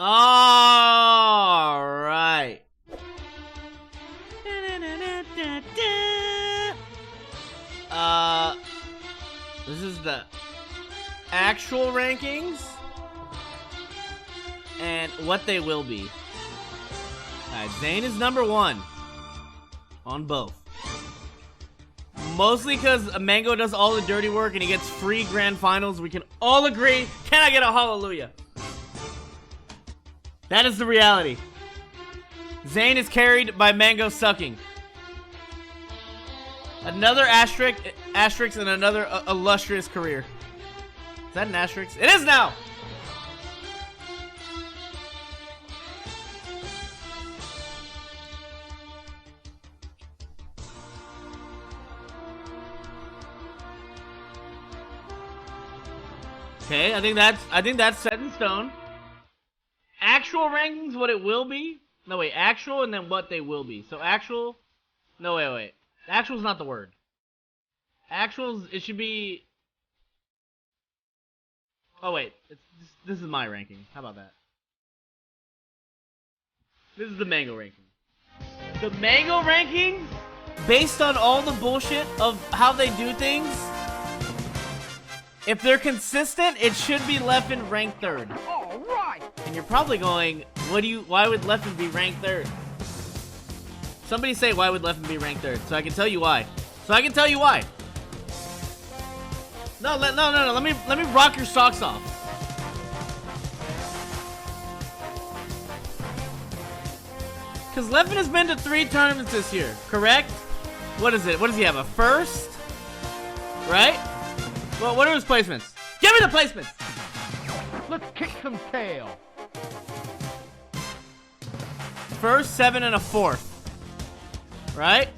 All right. This is the actual rankings and what they will be. Alright, Zane is number 1 on both. Mostly because Mang0 does all the dirty work and he gets free grand finals. We can all agree. Can I get a hallelujah? That is the reality. Zane is carried by Mang0 sucking. Another asterisk and another illustrious career. Is that an asterisk? It is now! Okay, I think that's set in stone. Actual rankings, what it will be? No, wait, actual and then what they will be. So actual... No, wait. Actual's not the word. Actuals, it should be... Oh, wait. This is my ranking. How about that? This is the Mang0 ranking. The Mang0 rankings, based on all the bullshit of how they do things, if they're consistent, it should be Leffen ranked 3rd. All right. And you're probably going, why would Leffen be ranked 3rd? Somebody say, why would Leffen be ranked 3rd? So I can tell you why. No, let me rock your socks off. Because Leffen has been to 3 tournaments this year, correct? What is it? What does he have? A first? Right? Well, what are his placements? Give me the placements! Let's kick some tail. First, 7, and a 4th. Right?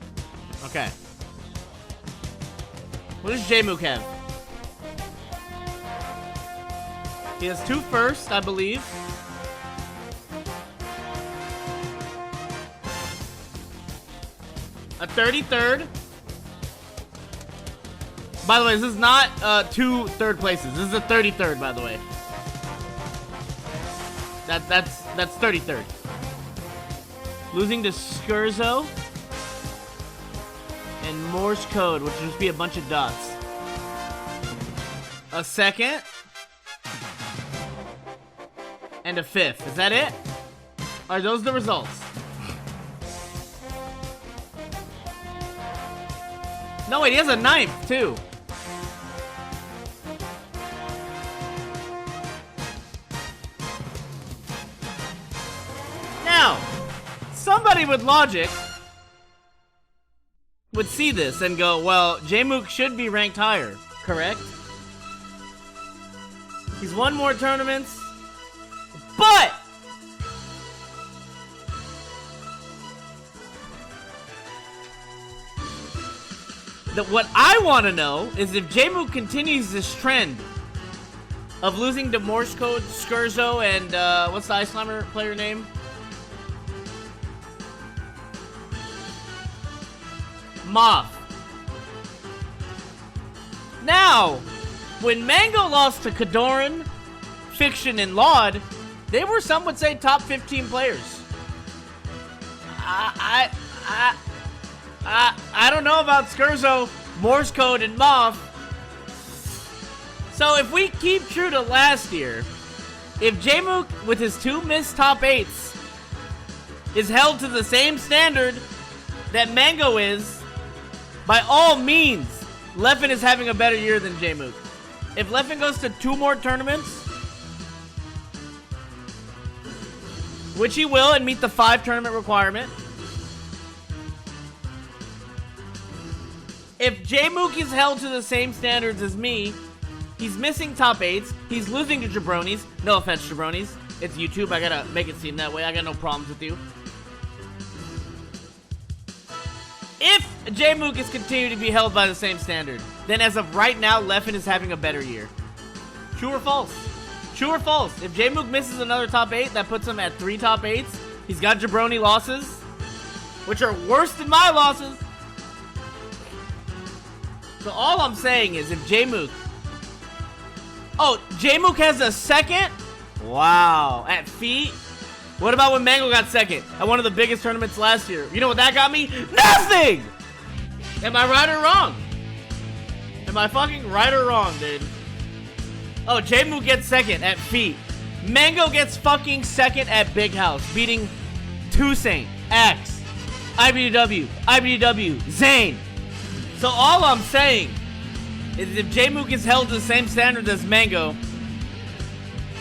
Okay. What does Jmook have? He has 2 firsts, I believe. A 33rd. By the way, this is not 2 third places. This is a 33rd, by the way. That's 33rd. Losing to Skurzo and Morse code, which would just be a bunch of dots. A 2nd and a 5th. Is that it? Are those the results? No, wait, he has a 9th too. Now, somebody with logic would see this and go, well, Jmook should be ranked higher, correct? He's won more tournaments, but what I want to know is if Jmook continues this trend of losing to Morse Code, Skurzo, and what's the Ice Climber player name? Moth. Now, when Mang0 lost to Kadoran, Fiction, and Laud, they were, some would say, top 15 players. I don't know about Skurzo, Morse Code, and Moth. So if we keep true to last year, if Jmook, with his 2 missed top 8s, is held to the same standard that Mang0 is, by all means, Leffen is having a better year than Jmook. If Leffen goes to 2 more tournaments, which he will and meet the 5 tournament requirement, if Jmook is held to the same standards as me, he's missing top 8s, he's losing to jabronis. No offense, jabronis. It's YouTube, I gotta make it seem that way. I got no problems with you. If Jmook is continuing to be held by the same standard, then as of right now, Leffen is having a better year. True or false? True or false? If Jmook misses another top 8, that puts him at 3 top 8s. He's got jabroni losses, which are worse than my losses. So all I'm saying is if Jmook... Oh, Jmook has a 2nd, Wow. At feet? What about when Mang0 got second at one of the biggest tournaments last year? You know what that got me? Nothing! Am I right or wrong? Am I fucking right or wrong, dude? Oh, Jmook gets second at feet. Mang0 gets fucking second at Big House, beating Toussaint, X, IBDW, Zane. So all I'm saying is if Jmook is held to the same standards as Mang0,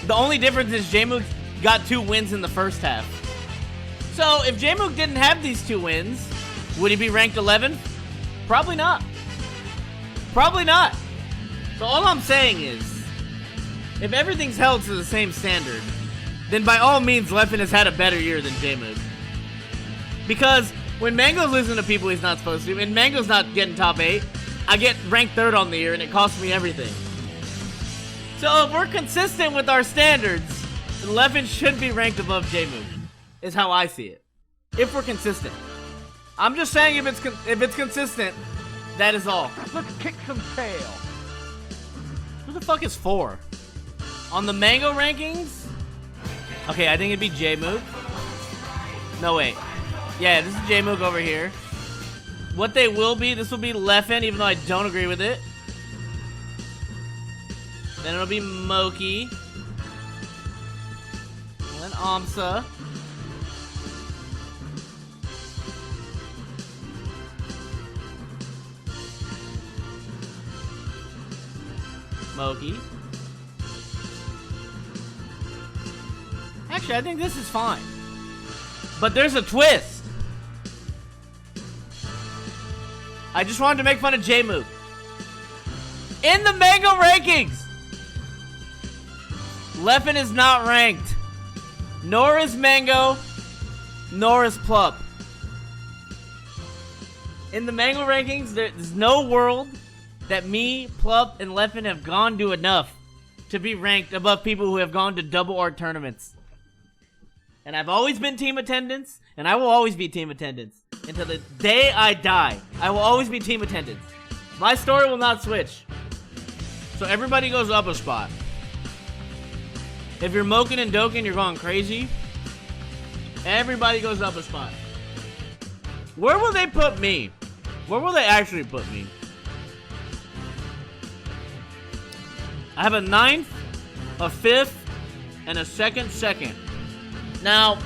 the only difference is Jmook got 2 wins in the first half. So if Jmook didn't have these 2 wins, would he be ranked 11th? Probably not. Probably not. So all I'm saying is, if everything's held to the same standard, then by all means Leffen has had a better year than Jmook. Because when Mang0's losing to people he's not supposed to, and Mang0's not getting top 8, I get ranked 3rd on the year and it costs me everything. So if we're consistent with our standards, then Leffen should be ranked above Jmook, is how I see it. If we're consistent. I'm just saying if it's consistent, that is all. Let's kick some tail. Who the fuck is 4? On the Mang0 rankings? Okay, I think it'd be Jmook. No, wait. Yeah, this is Jmook over here. What they will be, this will be Leffen, even though I don't agree with it. Then it'll be Moki. And then Amsa. Moki. Actually, I think this is fine. But there's a twist. I just wanted to make fun of Jmook. In the Mang0 rankings, Leffen is not ranked. Nor is Mang0, nor is Plup. In the Mang0 rankings, there's no world that me, Plup, and Leffen have gone to enough to be ranked above people who have gone to double art tournaments. And I've always been team attendance, and I will always be team attendance. Until the day I die, I will always be team attendance. My story will not switch. So everybody goes up a spot. If you're moking and doking, you're going crazy. Everybody goes up a spot. Where will they put me? Where will they actually put me? I have a 9th, a 5th, and a second. Now,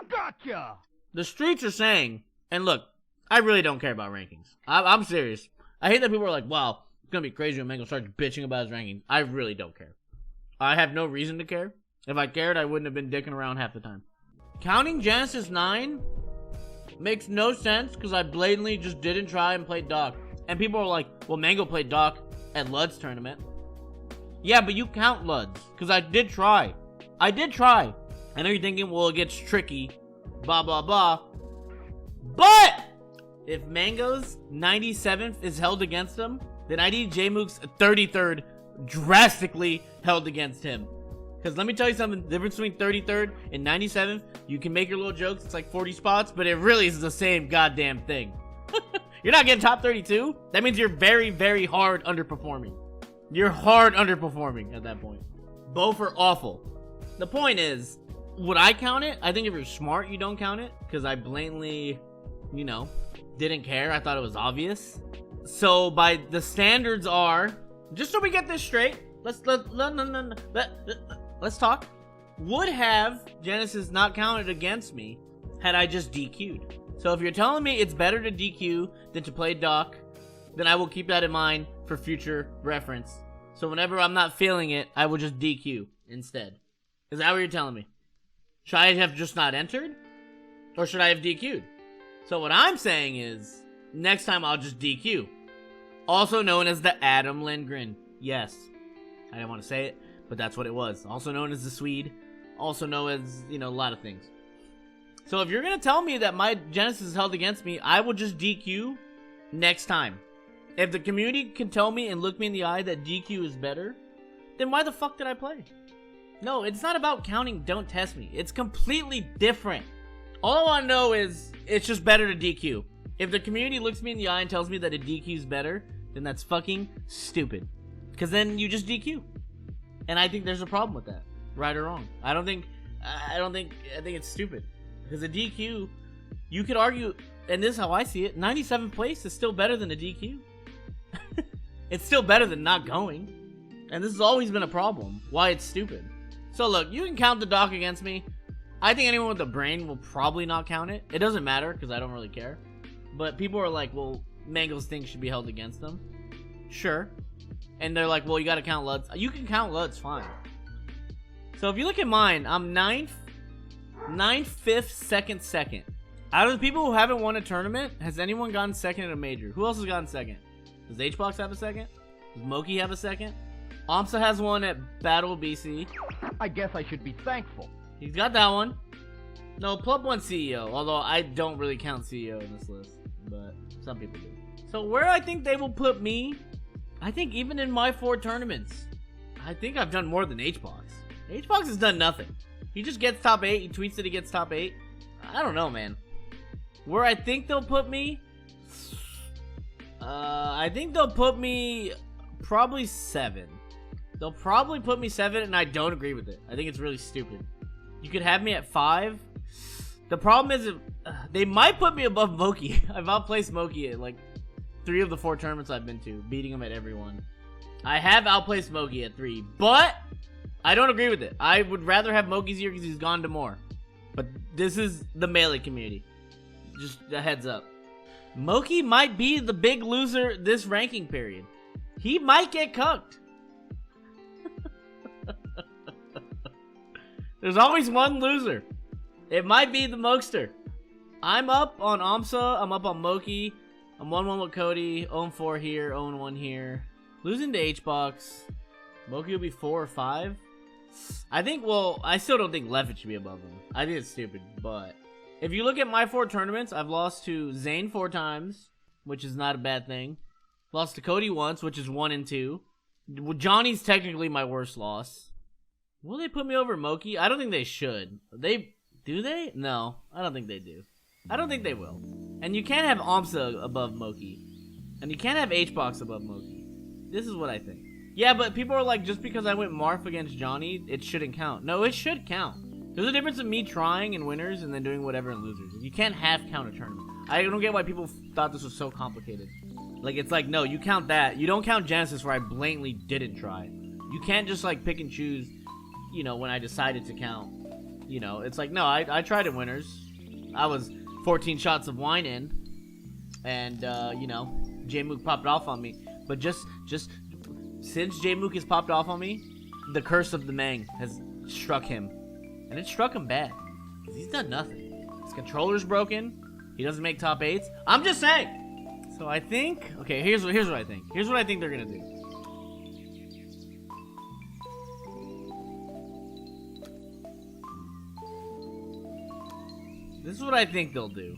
Gotcha! the streets are saying, and look, I really don't care about rankings. I'm serious. I hate that people are like, wow, it's gonna be crazy when Mang0 starts bitching about his rankings. I really don't care. I have no reason to care. If I cared, I wouldn't have been dicking around half the time. Counting Genesis 9 makes no sense because I blatantly just didn't try and play Doc. And people are like, well, Mang0 played Doc at Lud's tournament. Yeah, but you count Lud's, because I did try. I know you're thinking, well, it gets tricky, blah, blah, blah. But if Mang0's 97th is held against him, then I need Jmook's 33rd drastically held against him. Because let me tell you something, the difference between 33rd and 97th, you can make your little jokes, it's like 40 spots, but it really is the same goddamn thing. You're not getting top 32? That means you're very, very hard underperforming. You're hard underperforming at that point. Both are awful. The point is, would I count it? I think if you're smart, you don't count it. Because I blatantly, you know, didn't care. I thought it was obvious. So by the standards are, just so we get this straight, let's talk. Would have Genesis not counted against me had I just DQ'd. So if you're telling me it's better to DQ than to play Doc, then I will keep that in mind for future reference. So whenever I'm not feeling it, I will just DQ instead. Is that what you're telling me? Should I have just not entered? Or should I have DQ'd? So what I'm saying is, next time I'll just DQ. Also known as the Adam Lindgren. Yes. I didn't want to say it, but that's what it was. Also known as the Swede. Also known as, you know, a lot of things. So if you're going to tell me that my Genesis is held against me, I will just DQ next time. If the community can tell me and look me in the eye that DQ is better, then why the fuck did I play? No, it's not about counting don't test me. It's completely different. All I want to know is it's just better to DQ. If the community looks me in the eye and tells me that a DQ is better, then that's fucking stupid. Because then you just DQ. And I think there's a problem with that, right or wrong. I think it's stupid. Because a DQ, you could argue, and this is how I see it, 97th place is still better than a DQ. It's still better than not going. And this has always been a problem, why it's stupid. So look, you can count the doc against me. I think anyone with a brain will probably not count it. It doesn't matter, because I don't really care. But people are like, well, Mang0's thing should be held against them. Sure. And they're like, well, you gotta count LUDs. You can count LUDs, fine. So if you look at mine, I'm 9th, 5th, 2nd. Out of the people who haven't won a tournament, has anyone gotten second in a major? Who else has gotten second? Does Hbox have a second? Does Moki have a second? Amsa has one at Battle BC. I guess I should be thankful. He's got that one. No, Plup won CEO, although I don't really count CEO in this list, but some people do. So where I think they will put me, I think even in my 4 tournaments, I think I've done more than Hbox. Hbox has done nothing. He just gets top 8, he tweets that he gets top 8. I don't know, man. Where I think they'll put me, I think they'll put me probably 7. They'll probably put me 7, and I don't agree with it. I think it's really stupid. You could have me at 5. The problem is, they might put me above Moki. I've outplaced Moki at like 3 of the 4 tournaments I've been to, beating him at every one. I have outplaced Moki at 3, but I don't agree with it. I would rather have Moki's year because he's gone to more. But this is the Melee community. Just a heads up. Moki might be the big loser this ranking period. He might get cucked. There's always one loser. It might be the Mokester. I'm up on Amsa. I'm up on Moki. I'm 1-1 with Cody. 0-4 here. 0-1 here. Losing to Hbox. Moki will be 4 or 5. I think, well, I still don't think Leffen should be above him. I think it's stupid, but if you look at my 4 tournaments, I've lost to Zane 4 times, which is not a bad thing. Lost to Cody once, which is 1 and 2. Johnny's technically my worst loss. Will they put me over Moki? I don't think they should. Do they? No, I don't think they do. I don't think they will. And you can't have Amsa above Moki. And you can't have Hbox above Moki. This is what I think. Yeah, but people are like, just because I went Marth against Johnny, it shouldn't count. No, it should count. There's a difference in me trying in winners and then doing whatever in losers. You can't half count a tournament. I don't get why people thought this was so complicated. Like, it's like, no, you count that. You don't count Genesis where I blatantly didn't try. You can't just, like, pick and choose, you know, when I decided to count. You know, it's like, no, I tried in winners. I was 14 shots of wine in. And, you know, Jmook popped off on me. But just since Jmook has popped off on me, the curse of the Mang has struck him. And it struck him bad. Because he's done nothing. His controller's broken. He doesn't make top 8s. I'm just saying. So I think, okay, here's what I think. Here's what I think they're gonna do. This is what I think they'll do.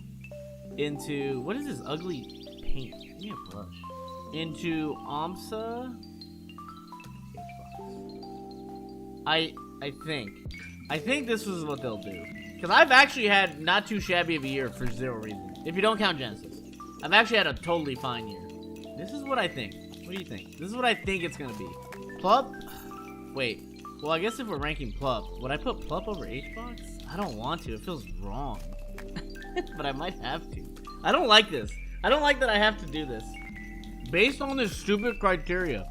Into, what is this ugly paint? Give me a brush. Into Amsa. I think this is what they'll do. Because I've actually had not too shabby of a year for 0 reason. If you don't count Genesis. I've actually had a totally fine year. This is what I think. What do you think? This is what I think it's gonna be. Plup? Wait. Well, I guess if we're ranking Plup, would I put Plup over Hbox? I don't want to. It feels wrong. But I might have to. I don't like this. I don't like that I have to do this. Based on this stupid criteria.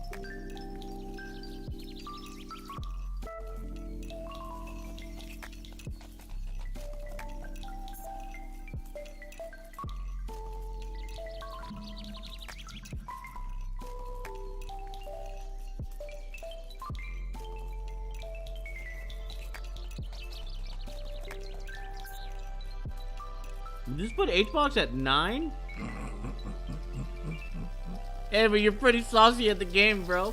Just put Hbox at 9? Hey, but you're pretty saucy at the game, bro.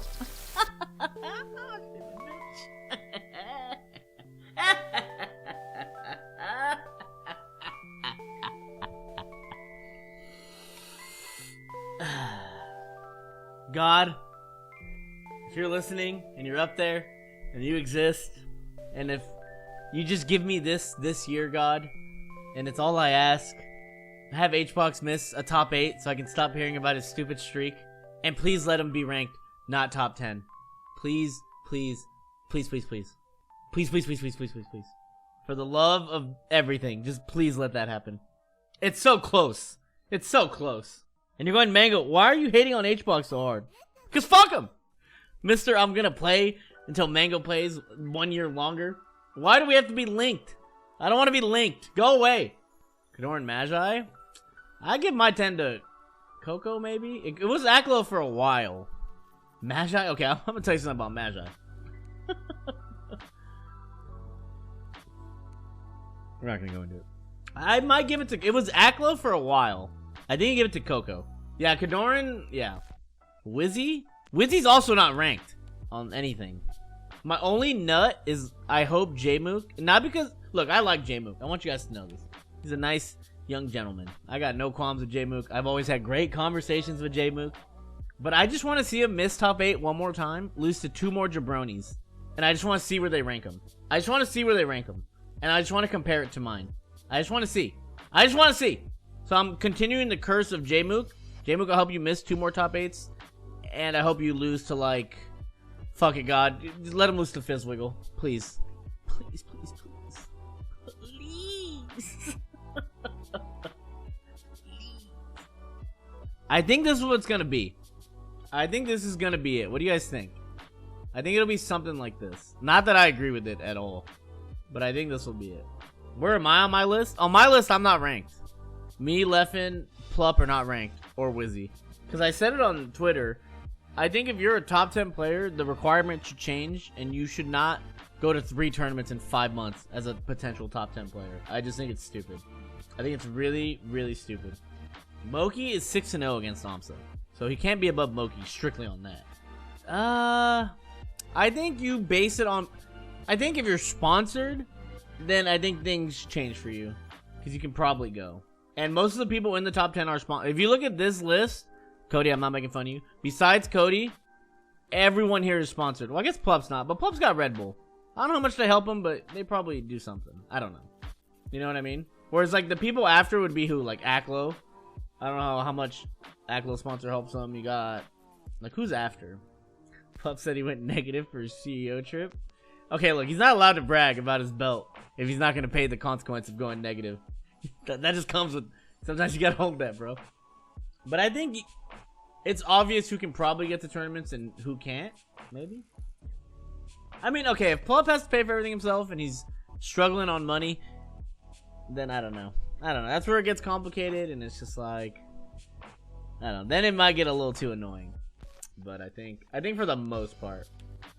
God, if you're listening and you're up there and you exist, and if you just give me this year, God, and it's all I ask, have Hbox miss a top 8 so I can stop hearing about his stupid streak. And please let him be ranked not top 10. Please, please, Please, please, please. Please, please, please, please, please, please, please. For the love of everything, just please let that happen. It's so close. It's so close. And you're going, Mang0, why are you hating on Hbox so hard? Because fuck him! Mr. I'm gonna play until Mang0 plays 1 year longer. Why do we have to be linked? I don't want to be linked. Go away. Kadoran Magi? I give my 10 to Coco, maybe? It was Aklo for a while. Magi? Okay, I'm gonna tell you something about Magi. We're not gonna go into it. I might give it to... It was Aklo for a while. I didn't give it to Coco. Yeah, Kadoran, yeah. Wizzy? Wizzy's also not ranked on anything. My only nut is I hope Jmook... Not because... Look, I like Jmook. I want you guys to know this. He's a nice young gentleman. I got no qualms with Jmook. I've always had great conversations with Jmook. But I just want to see him miss top 8 one more time, lose to 2 more jabronis. And I just want to see where they rank him. I just want to see where they rank him. And I just want to compare it to mine. I just want to see. I just want to see. So I'm continuing the curse of Jmook. Jmook, I'll help you miss 2 more top 8s. And I hope you lose to, like... Fuck it, God. Just let him lose to Fizzwiggle. Please. Please, please, please. Please. I think this is what it's going to be. I think this is going to be it. What do you guys think? I think it'll be something like this. Not that I agree with it at all. But I think this will be it. Where am I on my list? On my list, I'm not ranked. Me, Leffen, Plup are not ranked. Or Wizzy. Because I said it on Twitter. I think if you're a top 10 player, the requirement should change. And you should not go to 3 tournaments in 5 months as a potential top 10 player. I just think it's stupid. I think it's really, really stupid. Moki is 6-0 against Amsa. So he can't be above Moki strictly on that. I think you base it on... I think if you're sponsored, then I think things change for you. Because you can probably go. And most of the people in the top 10 are sponsored. If you look at this list, Cody, I'm not making fun of you. Besides Cody, everyone here is sponsored. Well, I guess Plup's not, but Plup's got Red Bull. I don't know how much they help him, but they probably do something. I don't know. You know what I mean? Whereas, like, the people after would be who? Like, Aklo. I don't know how much Aklo sponsor helps him. You got... Like, who's after? Plup said he went negative for his CEO trip. Okay, look, he's not allowed to brag about his belt if he's not going to pay the consequence of going negative. that just comes with... Sometimes you got to hold that, bro. But I think it's obvious who can probably get to tournaments and who can't. Maybe. I mean, okay, if Plup has to pay for everything himself and he's struggling on money, then I don't know. I don't know. That's where it gets complicated, and it's just like... I don't know. Then it might get a little too annoying. But I think for the most part...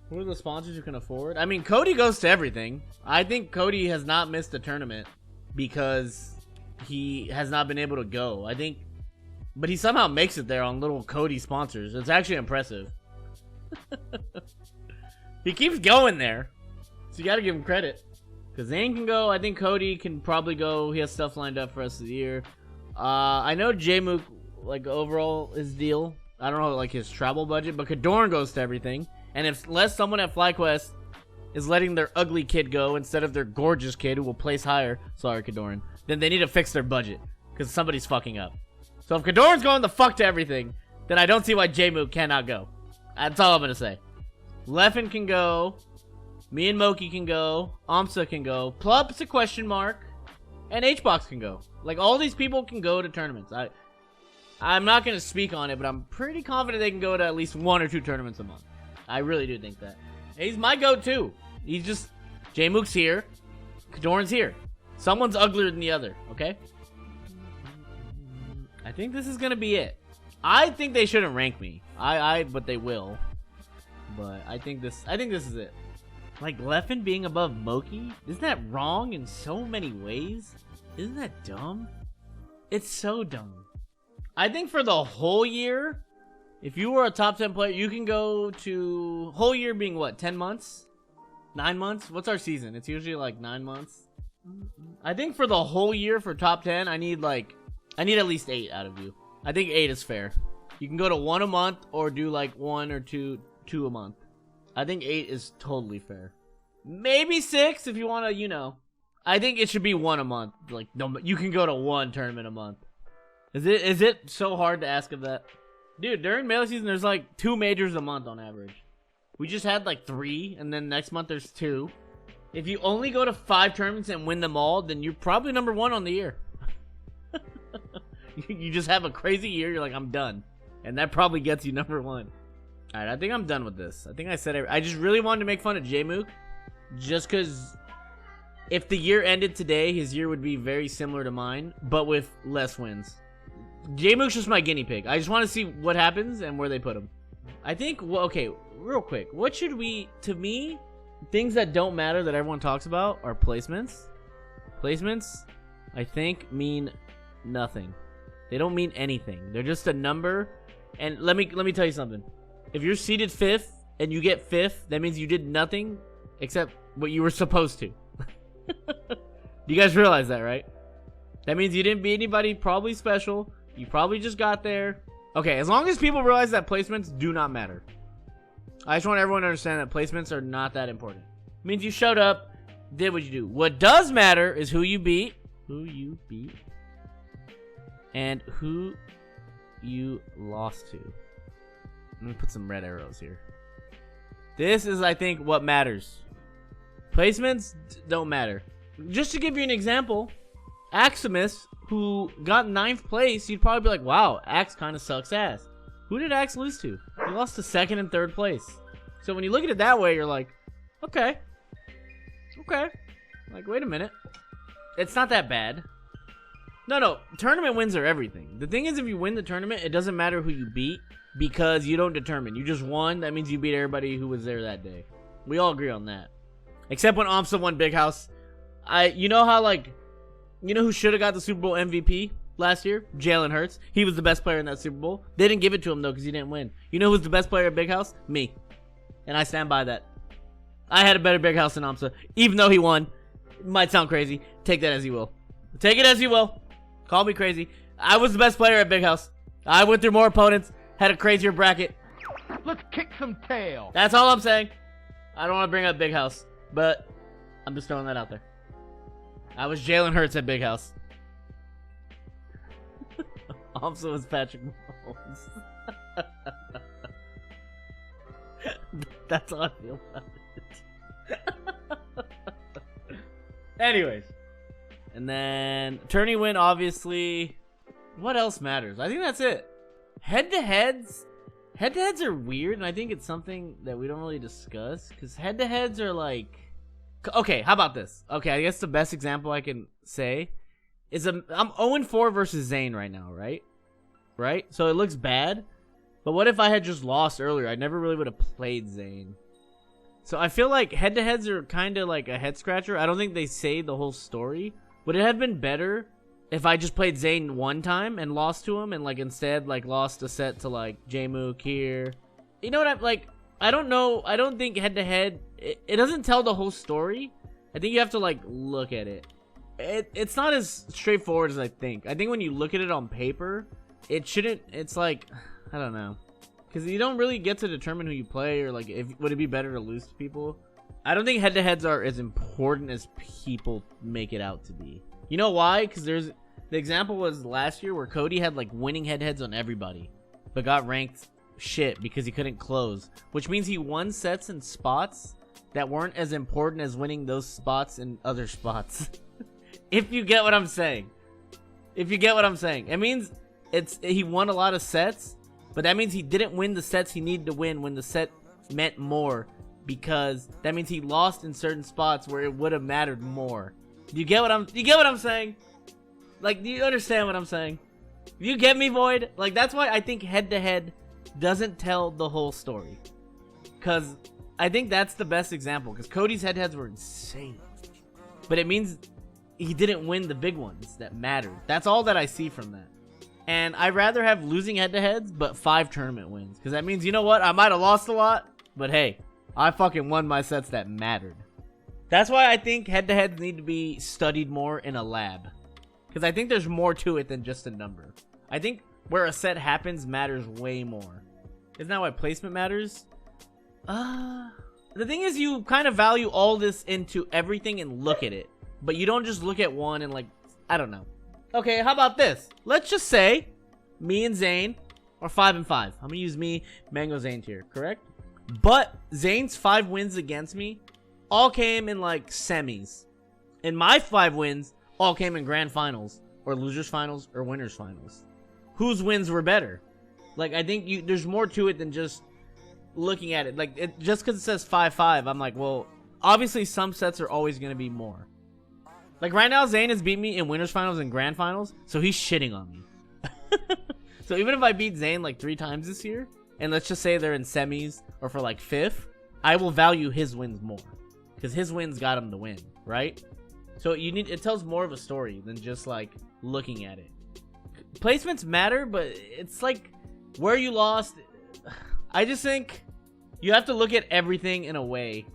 Who are the sponsors who can afford? I mean, Cody goes to everything. I think Cody has not missed a tournament because he has not been able to go. I think... But he somehow makes it there on little Cody sponsors. It's actually impressive. He keeps going there. So you gotta give him credit. Because Zane can go. I think Cody can probably go. He has stuff lined up for us of the year. I know Jmook, like, overall, his deal. I don't know, like, his travel budget. But Kadoran goes to everything. And unless someone at FlyQuest is letting their ugly kid go instead of their gorgeous kid who will place higher, sorry, Kadoran, then they need to fix their budget. Because somebody's fucking up. So if Kadoran's going the fuck to everything, then I don't see why Jmook cannot go. That's all I'm going to say. Leffen can go. Me and Moki can go. Amsa can go. Plup's a question mark. And Hbox can go. Like, all these people can go to tournaments. I'm not going to speak on it, but I'm pretty confident they can go to at least 1 or 2 tournaments a month. I really do think that. He's my go-to. He's just... Jmook's here. Kadoran's here. Someone's uglier than the other, okay? I think this is going to be it. I think they shouldn't rank me. But they will. But I think this is it. Like, Leffen being above Moki? Isn't that wrong in so many ways? Isn't that dumb? It's so dumb. I think for the whole year, if you were a top 10 player, you can go to... Whole year being what, 10 months? 9 months? What's our season? It's usually like 9 months. I think for the whole year for top 10, I need at least 8 out of you. I think 8 is fair. You can go to 1 a month or do like 1 or 2 a month. I think 8 is totally fair. Maybe 6 if you want to, you know. I think it should be 1 a month. Like, no, you can go to 1 tournament a month. Is it so hard to ask of that? Dude, during Melee season, there's like 2 majors a month on average. We just had like 3, and then next month there's 2. If you only go to 5 tournaments and win them all, then you're probably number 1 on the year. You just have a crazy year, you're like, I'm done. And that probably gets you number 1. Alright, I think I'm done with this. I think I said I just really wanted to make fun of Jmook. Just because if the year ended today, his year would be very similar to mine, but with less wins. Jmook's just my guinea pig. I just want to see what happens and where they put him. I think, well, okay, real quick. What should we, to me, things that don't matter that everyone talks about are placements. Placements, I think, mean nothing. They don't mean anything. They're just a number. And let me tell you something. If you're seated 5th and you get 5th, that means you did nothing except what you were supposed to. You guys realize that, right? That means you didn't beat anybody probably special. You probably just got there. Okay, as long as people realize that placements do not matter. I just want everyone to understand that placements are not that important. It means you showed up, did what you do. What does matter is who you beat. Who you beat. And who you lost to. Let me put some red arrows here. This is, I think, what matters. Placements don't matter. Just to give you an example, Aximus, who got 9th place, you'd probably be like, wow, Axe kind of sucks ass. Who did Axe lose to? He lost to 2nd and 3rd place. So when you look at it that way, you're like, okay. Okay. Like, wait a minute. It's not that bad. No, tournament wins are everything. The thing is, if you win the tournament, it doesn't matter who you beat because you don't determine. You just won. That means you beat everybody who was there that day. We all agree on that. Except when Amsa won Big House. You know how, like, you know who should have got the Super Bowl MVP last year? Jalen Hurts. He was the best player in that Super Bowl. They didn't give it to him, though, because he didn't win. You know who's the best player at Big House? Me. And I stand by that. I had a better Big House than Amsa. Even though he won. It might sound crazy. Take that as you will. Take it as you will. Call me crazy. I was the best player at Big House. I went through more opponents. Had a crazier bracket. Let's kick some tail. That's all I'm saying. I don't want to bring up Big House. But I'm just throwing that out there. I was Jalen Hurts at Big House. Also was Patrick Mahomes. That's how I feel about it. Anyways. And then tourney win, obviously. What else matters? I think that's it. Head-to-heads. Head-to-heads are weird, and I think it's something that we don't really discuss. Because head-to-heads are like... Okay, how about this? Okay, I guess the best example I can say is I'm 0-4 versus Zane right now, right? Right? So it looks bad. But what if I had just lost earlier? I never really would have played Zane. So I feel like head-to-heads are kind of like a head-scratcher. I don't think they say the whole story. Would it have been better if I just played Zane one time and lost to him and like instead like lost a set to like Jmook here? You know what I'm like? I don't know. I don't think head-to-head, it doesn't tell the whole story. I think you have to like look at it. It's not as straightforward as I think. I think when you look at it on paper, it shouldn't, it's like, I don't know. Because you don't really get to determine who you play or like, would it be better to lose to people? I don't think head-to-heads are as important as people make it out to be. You know why? Because the example was last year where Cody had like winning head-to-heads on everybody, but got ranked shit because he couldn't close, which means he won sets in spots that weren't as important as winning those spots in other spots. If you get what I'm saying. If you get what I'm saying. It means he won a lot of sets, but that means he didn't win the sets he needed to win when the set meant more, because that means he lost in certain spots where it would have mattered more. Do you get what I'm saying? Like, do you understand what I'm saying? You get me, Void? Like, that's why I think head-to-head doesn't tell the whole story. Because I think that's the best example. Because Cody's head-to-heads were insane. But it means he didn't win the big ones that mattered. That's all that I see from that. And I'd rather have losing head-to-heads, but 5 tournament wins. Because that means, you know what? I might have lost a lot, but hey, I fucking won my sets that mattered. That's why I think head-to-heads need to be studied more in a lab. Because I think there's more to it than just a number. I think where a set happens matters way more. Isn't that why placement matters? The thing is, you kind of value all this into everything and look at it. But you don't just look at one and like, I don't know. Okay, how about this? Let's just say me and Zane are 5 and 5. I'm gonna use me, Mang0, Zane tier, correct? But Zane's 5 wins against me all came in like semis. And my 5 wins all came in grand finals or losers finals or winners finals. Whose wins were better? Like, I think there's more to it than just looking at it. Like, just because it says 5-5, I'm like, well, obviously some sets are always going to be more. Like, right now, Zane has beat me in winners finals and grand finals, so he's shitting on me. So even if I beat Zane like 3 times this year, and let's just say they're in semis or for like 5th, I will value his wins more. Because his wins got him the win, right? So it tells more of a story than just like looking at it. Placements matter, but it's like where you lost. I just think you have to look at everything in a way.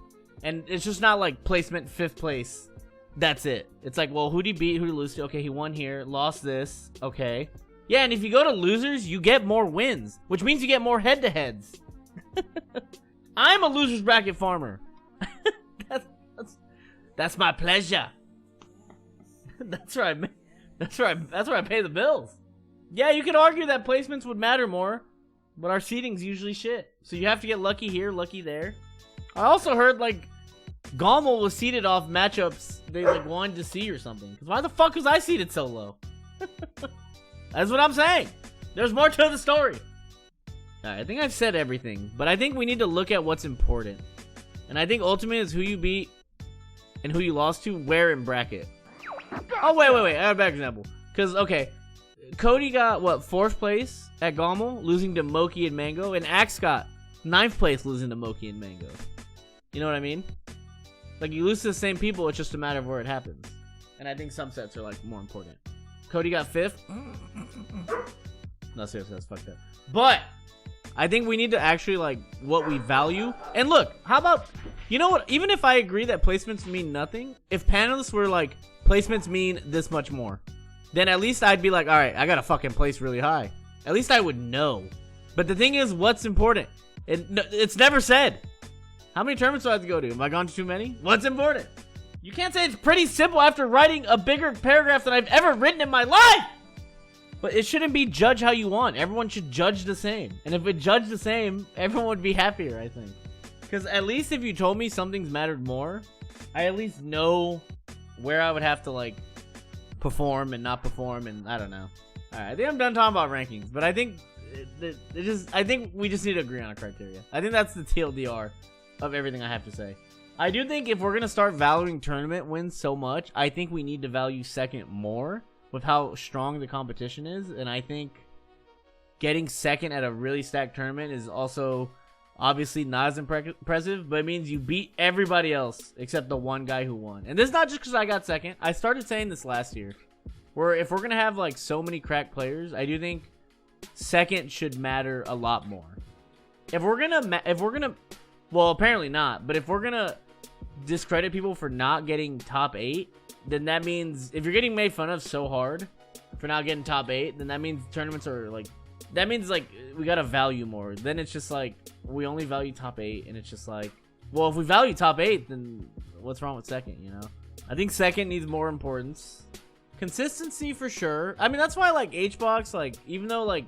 And it's just not like placement 5th place. That's it. It's like, well, who did he beat? Who did he lose to? Okay, he won here. Lost this. Okay. Yeah, and if you go to losers, you get more wins. Which means you get more head-to-heads. I'm a losers bracket farmer. That's my pleasure. That's where I pay the bills. Yeah, you could argue that placements would matter more, but our seating's usually shit. So you have to get lucky here, lucky there. I also heard like Gommel was seated off matchups they like wanted to see or something. Because why the fuck was I seated so low? That's what I'm saying. There's more to the story. Alright, I think I've said everything, but I think we need to look at what's important. And I think ultimate is who you beat and who you lost to, where in bracket. Oh, wait. I have a bad example. Because, okay, Cody got, what, 4th place at Gommel, losing to Moki and Mang0, and Axe got 9th place losing to Moki and Mang0. You know what I mean? Like, you lose to the same people, it's just a matter of where it happens. And I think some sets are, like, more important. Cody got 5th. No, seriously, that's fucked up. But I think we need to actually, like, what we value. And look, how about, you know what? Even if I agree that placements mean nothing, if panelists were like, placements mean this much more, then at least I'd be like, all right, I gotta fucking place really high. At least I would know. But the thing is, what's important? It's never said. How many tournaments do I have to go to? Have I gone to too many? What's important? You can't say it's pretty simple after writing a bigger paragraph than I've ever written in my life! But it shouldn't be judge how you want. Everyone should judge the same. And if it judged the same, everyone would be happier, I think. Because at least if you told me something's mattered more, I at least know where I would have to, like, perform and not perform, and I don't know. Alright, I think I'm done talking about rankings, but I think I think we just need to agree on a criteria. I think that's the TLDR of everything I have to say. I do think if we're gonna start valuing tournament wins so much, I think we need to value second more with how strong the competition is, and I think getting second at a really stacked tournament is also obviously not as impressive, but it means you beat everybody else except the one guy who won. And this is not just because I got second. I started saying this last year, where if we're gonna have like so many cracked players, I do think second should matter a lot more. If we're gonna, well, apparently not, but if we're gonna discredit people for not getting top 8, then that means if you're getting made fun of so hard for not getting top 8, then that means tournaments are like, that means like we gotta value more. Then it's just like we only value top 8, and it's just like, well, if we value top 8, then what's wrong with second, you know? I think second needs more importance. Consistency for sure. I mean, that's why like Hbox, like, even though like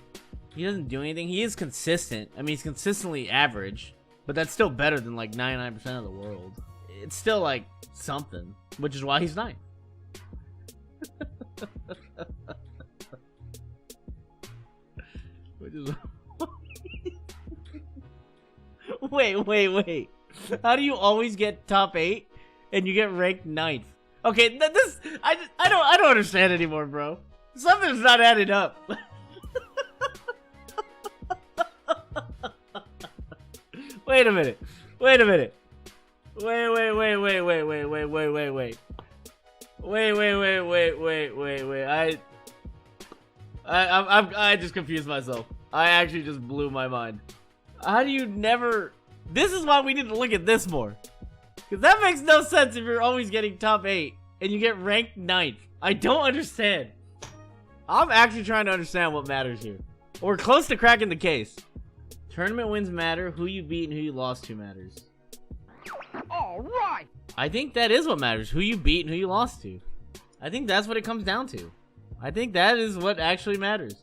he doesn't do anything, he is consistent. I mean, he's consistently average, but that's still better than like 99% of the world. It's still like something, which is why he's 9th. Which is wait. How do you always get top 8 and you get ranked 9th? Okay, I don't understand anymore, bro. Something's not adding up. Wait a minute. Wait. I just confused myself. I actually just blew my mind. How do you never... This is why we need to look at this more. Because that makes no sense if you're always getting top 8 and you get ranked 9th. I don't understand. I'm actually trying to understand what matters here. We're close to cracking the case. Tournament wins matter. Who you beat and who you lost to matters. All right. I think that is what matters. Who you beat and who you lost to. I think that's what it comes down to. I think that is what actually matters.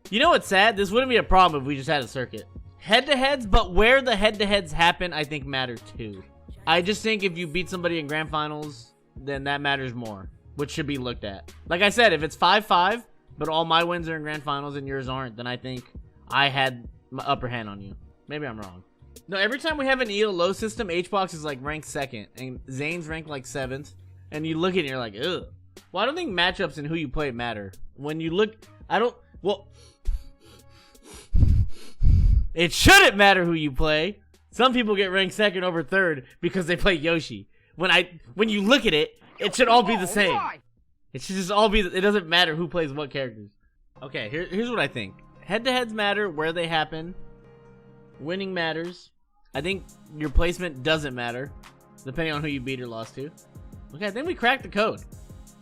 You know what's sad? This wouldn't be a problem if we just had a circuit. Head-to-heads, but where the head-to-heads happen, I think matter too. I just think if you beat somebody in grand finals, then that matters more, which should be looked at. Like I said, if it's 5-5, but all my wins are in grand finals and yours aren't, then I think I had my upper hand on you. Maybe I'm wrong. No, every time we have an ELO system, HBox is like ranked 2nd, and Zane's ranked like 7th, and you look at it and you're like, ugh. Well, I don't think matchups and who you play matter. When you look, well, it shouldn't matter who you play. Some people get ranked 2nd over 3rd because they play Yoshi. When you look at it, it should all be the same. It should just all be, it doesn't matter who plays what characters. Okay, here's what I think. Head-to-heads matter where they happen. Winning matters. I think your placement doesn't matter, depending on who you beat or lost to. Okay, I think we cracked the code.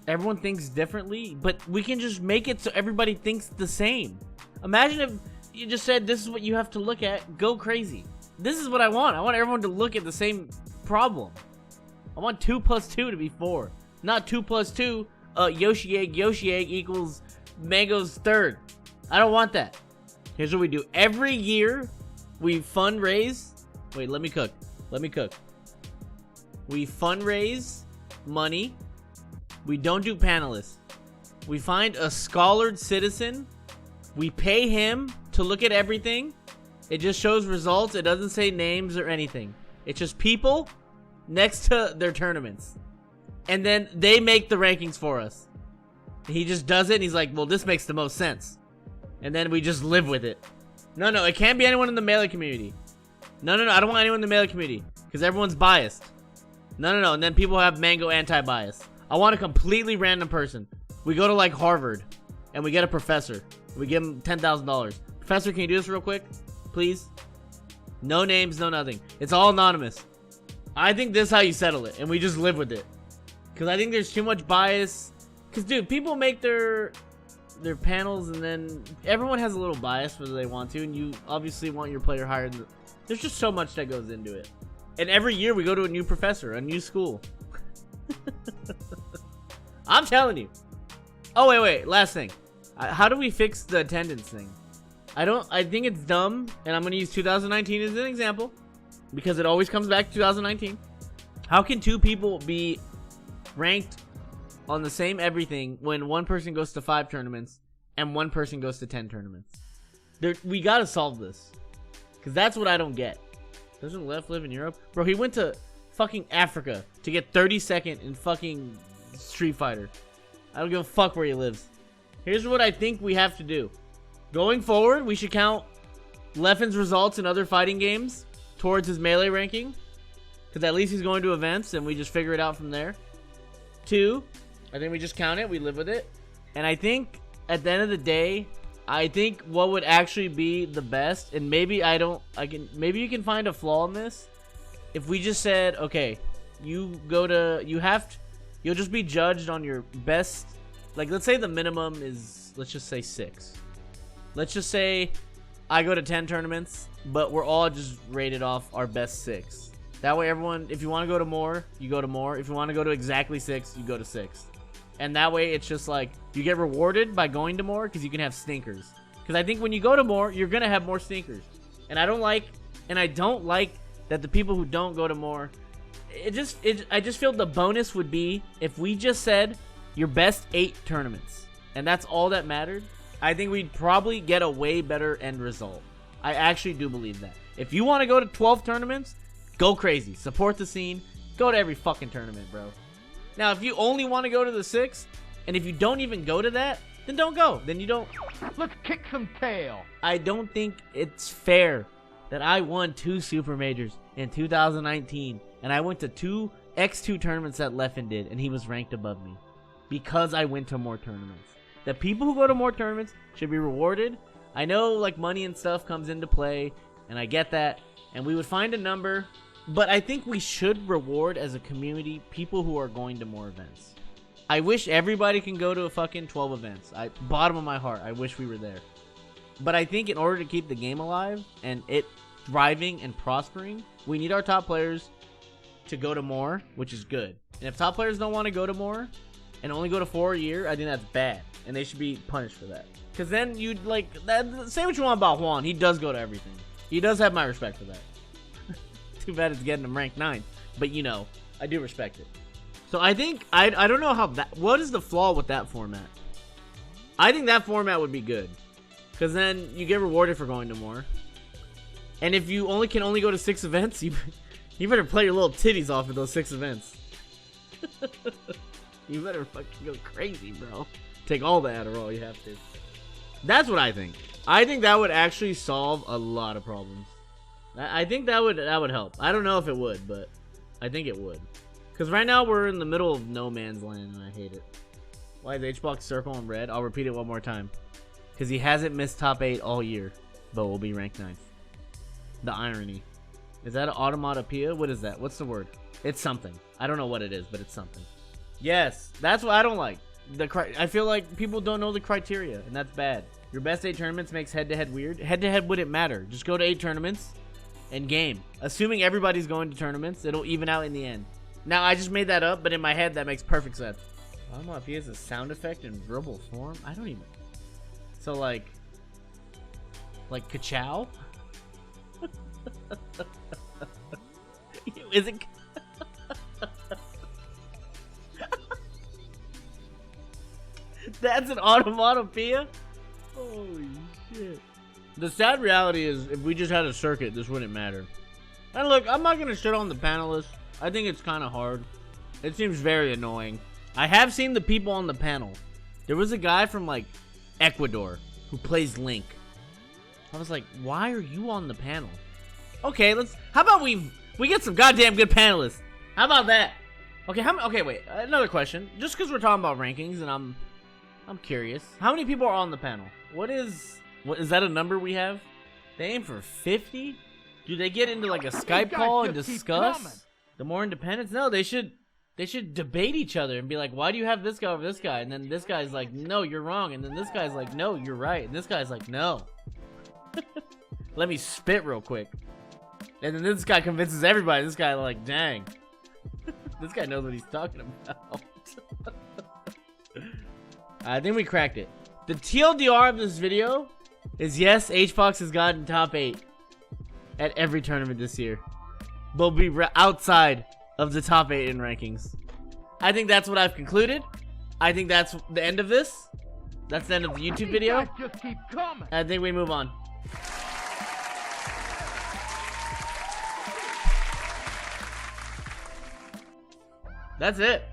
Everyone thinks differently, but we can just make it so everybody thinks the same. Imagine if you just said, this is what you have to look at, go crazy. This is what I want. I want everyone to look at the same problem. I want 2 + 2 to be 4. Not 2 + 2, Yoshi egg equals Mang0's 3rd. I don't want that. Here's what we do. Every year, we fundraise. Wait, let me cook. We fundraise money. We don't do panelists. We find a scholared citizen. We pay him to look at everything. It just shows results. It doesn't say names or anything. It's just people next to their tournaments. And then they make the rankings for us. He just does it and he's like, well, this makes the most sense. And then we just live with it. No, it can't be anyone in the Melee community. No, I don't want anyone in the Melee community. Because everyone's biased. No. And then people have Mang0 anti-bias. I want a completely random person. We go to like Harvard. And we get a professor. We give him $10,000. Professor, can you do this real quick? Please? No names, no nothing. It's all anonymous. I think this is how you settle it. And we just live with it. Because I think there's too much bias. Because, dude, people make their panels and then everyone has a little bias whether they want to. And you obviously want your player higher than... There's just so much that goes into it. And every year we go to a new professor, a new school. I'm telling you. Oh, wait. Last thing. How do we fix the attendance thing? I think it's dumb, and I'm going to use 2019 as an example, because it always comes back to 2019. How can 2 people be ranked on the same everything when one person goes to 5 tournaments and one person goes to 10 tournaments? We got to solve this, because that's what I don't get. Doesn't Leff live in Europe? Bro, he went to fucking Africa to get 32nd in fucking Street Fighter. I don't give a fuck where he lives. Here's what I think we have to do. Going forward, we should count Leffen's results in other fighting games towards his Melee ranking. Because at least he's going to events and we just figure it out from there. 2, I think we just count it. We live with it. And I think at the end of the day, I think what would actually be the best, and maybe maybe you can find a flaw in this. If we just said, okay, you'll just be judged on your best. Like, let's say the minimum is, let's just say 6. Let's just say I go to 10 tournaments, but we're all just rated off our best 6. That way everyone, if you want to go to more, you go to more. If you want to go to exactly 6, you go to 6. And that way it's just like, you get rewarded by going to more because you can have stinkers. Because I think when you go to more, you're going to have more stinkers. And I don't like that the people who don't go to more, I just feel the bonus would be if we just said your best 8 tournaments. And that's all that mattered. I think we'd probably get a way better end result. I actually do believe that. If you want to go to 12 tournaments, go crazy. Support the scene. Go to every fucking tournament, bro. Now, if you only want to go to the 6, and if you don't even go to that, then don't go. Then you don't. Let's kick some tail. I don't think it's fair that I won 2 super majors in 2019, and I went to 2 X2 tournaments that Leffen did, and he was ranked above me because I went to more tournaments. The people who go to more tournaments should be rewarded. I know, like, money and stuff comes into play, and I get that, and we would find a number, but I think we should reward as a community people who are going to more events. I wish everybody can go to a fucking 12 events. Bottom of my heart, I wish we were there. But I think in order to keep the game alive and it thriving and prospering, we need our top players to go to more, which is good. And if top players don't want to go to more and only go to 4 a year, I think that's bad. And they should be punished for that. Because then you'd like, say what you want about Juan. He does go to everything. He does have my respect for that. Too bad it's getting him ranked 9. But you know, I do respect it. So I think, I don't know how that, what is the flaw with that format? I think that format would be good. Because then you get rewarded for going to more. And if you can only go to 6 events, you better play your little titties off at those 6 events. You better fucking go crazy, bro. Take all the Adderall you have to. That's what I think. I think that would actually solve a lot of problems. I think that would help. I don't know if it would, but I think it would. Because right now we're in the middle of no man's land and I hate it. Why is HBox circle in red? I'll repeat it one more time. Because he hasn't missed top 8 all year, but will be ranked 9th. The irony. Is that an automatopoeia? What is that? What's the word? It's something. I don't know what it is, but it's something. Yes, that's what I don't like. I feel like people don't know the criteria, and that's bad. Your best 8 tournaments makes head-to-head weird. Head-to-head wouldn't matter. Just go to 8 tournaments and game. Assuming everybody's going to tournaments, it'll even out in the end. Now, I just made that up, but in my head, that makes perfect sense. Automatopoeia is a sound effect in verbal form? I don't even... So, like ka-chow? Is it... That's an automatopoeia? Holy shit. The sad reality is, if we just had a circuit, this wouldn't matter. And look, I'm not gonna shit on the panelists. I think it's kind of hard. It seems very annoying. I have seen the people on the panel. There was a guy from, like, Ecuador who plays Link. I was like, why are you on the panel? Okay, how about we get some goddamn good panelists? How about that? Okay, okay, wait. Another question. Just because we're talking about rankings and I'm curious. How many people are on the panel? What is that a number we have? They aim for 50? Do they get into like a Skype call and discuss? The more independents? No, they should debate each other and be like, why do you have this guy over this guy? And then this guy's like, no, you're wrong. And then this guy's like, no, you're right. And this guy's like, no. Let me spit real quick. And then this guy convinces everybody. This guy like, dang. This guy knows what he's talking about. I think we cracked it. The TLDR of this video is, yes, HBox has gotten top 8 at every tournament this year. But we'll be outside of the top 8 in rankings. I think that's what I've concluded. I think that's the end of this. That's the end of the YouTube video. Just keep coming. I think we move on. That's it.